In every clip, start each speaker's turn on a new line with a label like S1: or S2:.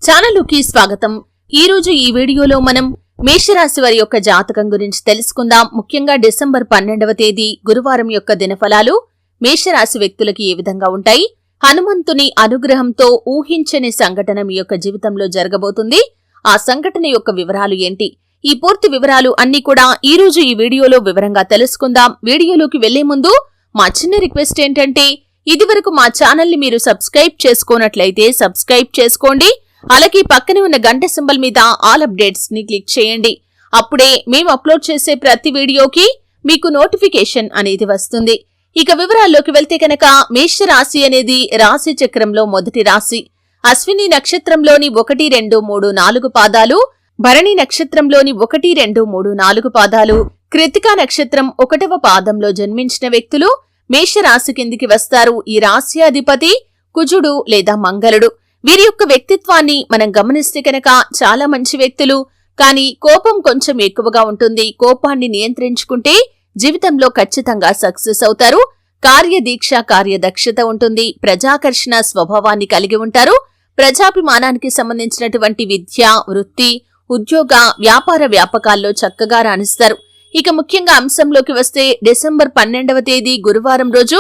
S1: ఛానలుకి స్వాగతం. ఈ రోజు ఈ వీడియోలో మనం మేషరాశి వారి యొక్క జాతకం గురించి తెలుసుకుందాం. ముఖ్యంగా డిసెంబర్ 12వ తేదీ గురువారం యొక్క దినఫలాలు మేషరాశి వ్యక్తులకి ఏ విధంగా ఉంటాయి, హనుమంతుని అనుగ్రహంతో ఊహించని సంఘటన మీ యొక్క జీవితంలో జరగబోతుంది. ఆ సంఘటన యొక్క వివరాలు ఏంటి, ఈ పూర్తి వివరాలు అన్ని కూడా ఈ రోజు ఈ వీడియోలో వివరంగా తెలుసుకుందాం. వీడియోలోకి వెళ్లే ముందు మా చిన్న రిక్వెస్ట్ ఏంటంటే, ఇదివరకు మా ఛానల్ ని మీరు సబ్స్క్రైబ్ చేసుకోనట్లయితే సబ్స్క్రైబ్ చేసుకోండి. అలాగే పక్కనే ఉన్న గంట సింబల్ మీద ఆల్ అప్డేట్స్ ని క్లిక్ చేయండి. అప్పుడే మేము అప్లోడ్ చేసే ప్రతి వీడియోకి మీకు నోటిఫికేషన్ అనేది వస్తుంది. ఇక వివరాల్లోకి వెళ్తే కనుక, మేషరాశి అనేది రాశి చక్రంలో మొదటి రాశి. అశ్విని నక్షత్రంలోని 1, 2, 3, 4 పాదాలు, భరణి నక్షత్రంలోని 1, 2, 3, 4 పాదాలు, కృతికా నక్షత్రం 1వ పాదంలో జన్మించిన వ్యక్తులు మేషరాశి కిందికి వస్తారు. ఈ రాశి అధిపతి కుజుడు లేదా మంగళుడు. వీరి యొక్క వ్యక్తిత్వాన్ని మనం గమనిస్తే కనుక చాలా మంచి వ్యక్తులు, కానీ కోపం కొంచెం ఎక్కువగా ఉంటుంది. కోపాన్ని నియంత్రించుకుంటే జీవితంలో ఖచ్చితంగా సక్సెస్ అవుతారు. కార్యదీక్ష, కార్యదక్షత ఉంటుంది. ప్రజాకర్షణ స్వభావాన్ని కలిగి ఉంటారు. ప్రజాభిమానానికి సంబంధించినటువంటి విద్య, వృత్తి, ఉద్యోగ, వ్యాపార వ్యాపకాల్లో చక్కగా రాణిస్తారు. ఇక ముఖ్యంగా అంశంలోకి వస్తే, డిసెంబర్ 12వ తేదీ గురువారం రోజు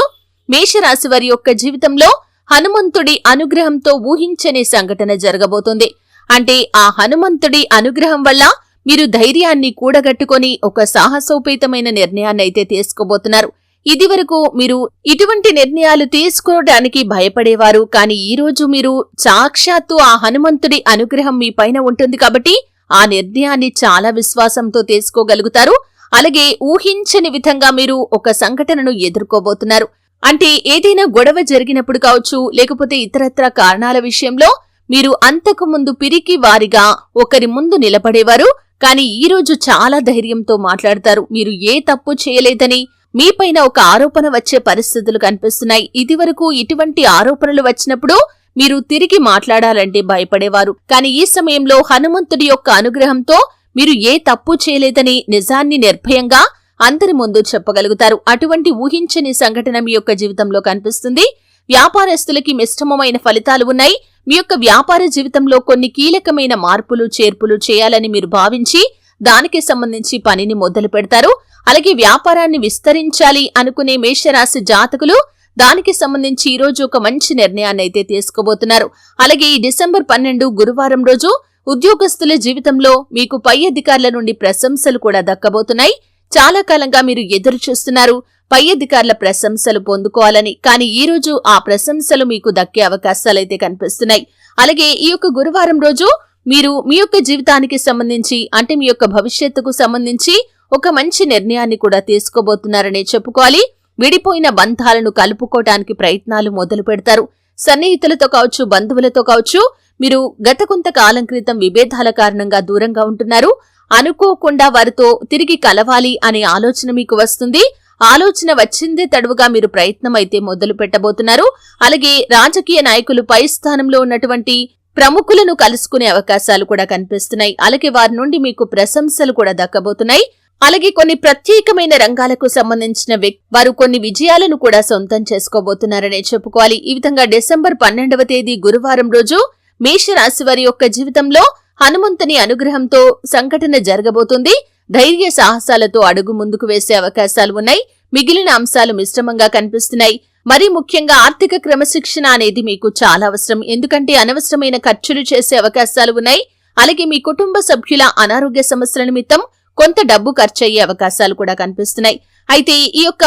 S1: మేషరాశి వారి యొక్క జీవితంలో హనుమంతుడి అనుగ్రహంతో ఊహించని సంఘటన జరగబోతుంది. అంటే ఆ హనుమంతుడి అనుగ్రహం వల్ల మీరు ధైర్యాన్ని కూడగట్టుకొని ఒక సాహసోపేతమైన నిర్ణయాన్ని అయితే తీసుకోబోతున్నారు. ఇదివరకు మీరు ఇటువంటి నిర్ణయాలు తీసుకోవడానికి భయపడేవారు, కానీ ఈ రోజు మీరు సాక్షాత్తు ఆ హనుమంతుడి అనుగ్రహం మీ పైన ఉంటుంది కాబట్టి ఆ నిర్ణయాన్ని చాలా విశ్వాసంతో తీసుకోగలుగుతారు. అలాగే ఊహించని విధంగా మీరు ఒక సంఘటనను ఎదుర్కోబోతున్నారు. అంటే ఏదైనా గొడవ జరిగినప్పుడు కావచ్చు, లేకపోతే ఇతరత్ర కారణాల విషయంలో మీరు అంతకు ముందు పిరికి వారిగా ఒకరి ముందు నిలబడేవారు, కానీ ఈ రోజు చాలా ధైర్యంతో మాట్లాడతారు. మీరు ఏ తప్పు చేయలేదని మీపైన ఒక ఆరోపణ వచ్చే పరిస్థితులు కనిపిస్తున్నాయి. ఇదివరకు ఇటువంటి ఆరోపణలు వచ్చినప్పుడు మీరు తిరిగి మాట్లాడాలంటే భయపడేవారు, కానీ ఈ సమయంలో హనుమంతుడి యొక్క అనుగ్రహంతో మీరు ఏ తప్పు చేయలేదని నిజాన్ని నిర్భయంగా అందరి ముందు చెప్పగలుగుతారు. అటువంటి ఊహించని సంఘటన మీ యొక్క జీవితంలో కనిపిస్తుంది. వ్యాపారస్తులకి మిశ్రమమైన ఫలితాలు ఉన్నాయి. మీ యొక్క వ్యాపార జీవితంలో కొన్ని కీలకమైన మార్పులు, చేర్పులు చేయాలని మీరు భావించి దానికి సంబంధించి పనిని మొదలు పెడతారు. అలాగే వ్యాపారాన్ని విస్తరించాలి అనుకునే మేషరాశి జాతకులు దానికి సంబంధించి ఈ రోజు ఒక మంచి నిర్ణయాన్ని అయితే తీసుకోబోతున్నారు. అలాగే ఈ డిసెంబర్ 12 గురువారం రోజు ఉద్యోగస్తుల జీవితంలో మీకు పై అధికారుల నుండి ప్రశంసలు కూడా దక్కబోతున్నాయి. చాలా కాలంగా మీరు ఎదురు చూస్తున్నారు పై అధికారుల ప్రశంసలు పొందుకోవాలని, కానీ ఈ రోజు ఆ ప్రశంసలు మీకు దక్కే అవకాశాలైతే కనిపిస్తున్నాయి. అలాగే ఈ యొక్క గురువారం రోజు మీరు మీ యొక్క జీవితానికి సంబంధించి, అంటే మీ యొక్క భవిష్యత్తుకు సంబంధించి ఒక మంచి నిర్ణయాన్ని కూడా తీసుకోబోతున్నారనే చెప్పుకోవాలి. విడిపోయిన బంధాలను కలుపుకోవడానికి ప్రయత్నాలు మొదలు పెడతారు. సన్నిహితులతో కావచ్చు, బంధువులతో కావచ్చు, మీరు గత కొంతకాలం క్రితం విభేదాల కారణంగా దూరంగా ఉంటున్నారు. అనుకోకుండా వారితో తిరిగి కలవాలి అనే ఆలోచన మీకు వస్తుంది. ఆలోచన వచ్చిందే తడువుగా మీరు ప్రయత్నం అయితే మొదలు పెట్టబోతున్నారు. అలాగే రాజకీయ నాయకులు పై స్థానంలో ఉన్నటువంటి ప్రముఖులను కలుసుకునే అవకాశాలు కూడా కనిపిస్తున్నాయి. అలాగే వారి నుండి మీకు ప్రశంసలు కూడా దక్కబోతున్నాయి. అలాగే కొన్ని ప్రత్యేకమైన రంగాలకు సంబంధించిన వారు కొన్ని విజయాలను కూడా సొంతం చేసుకోబోతున్నారనే చెప్పుకోవాలి. ఈ విధంగా డిసెంబర్ 12వ తేదీ గురువారం రోజు మేషరాశి వారి యొక్క జీవితంలో హనుమంతుని అనుగ్రహంతో సంఘటన జరగబోతుంది. ధైర్య సాహసాలతో అడుగు ముందుకు వేసే అవకాశాలు ఉన్నాయి. మిగిలిన అంశాలు మిశ్రమంగా కనిపిస్తున్నాయి. మరీ ముఖ్యంగా ఆర్థిక క్రమశిక్షణ అనేది మీకు చాలా అవసరం. ఎందుకంటే అనవసరమైన ఖర్చులు చేసే అవకాశాలు ఉన్నాయి. అలాగే మీ కుటుంబ సభ్యుల అనారోగ్య సమస్యల నిమిత్తం కొంత డబ్బు ఖర్చయ్యే అవకాశాలు కూడా కనిపిస్తున్నాయి. అయితే ఈ యొక్క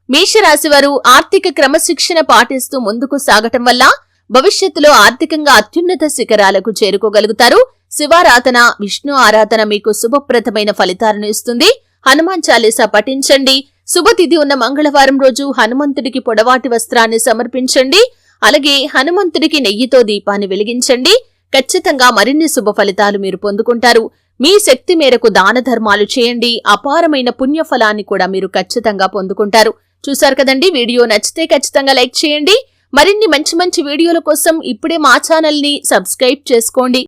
S1: మేషరాశి వారు ఆర్థిక క్రమశిక్షణ పాటిస్తూ ముందుకు సాగటం వల్ల భవిష్యత్తులో ఆర్థికంగా అత్యున్నత శిఖరాలకు చేరుకోగలుగుతారు. శివారాధన, విష్ణు ఆరాధన మీకు శుభప్రదమైన ఫలితాలను ఇస్తుంది. హనుమాన్ చాలీసా పఠించండి. శుభతిథి ఉన్న మంగళవారం రోజు హనుమంతుడికి పొడవాటి వస్త్రాన్ని సమర్పించండి. అలాగే హనుమంతుడికి నెయ్యితో దీపాన్ని వెలిగించండి. ఖచ్చితంగా మరిన్ని శుభ ఫలితాలు మీరు పొందుకుంటారు. మీ శక్తి మేరకు దాన ధర్మాలు చేయండి. అపారమైన పుణ్యఫలాన్ని కూడా మీరు ఖచ్చితంగా పొందుకుంటారు. చూశారు కదండి, వీడియో నచ్చితే ఖచ్చితంగా లైక్ చేయండి. మరిన్ని మంచి మంచి వీడియోల కోసం ఇప్పుడే మా ఛానల్ ని సబ్స్క్రైబ్ చేసుకోండి.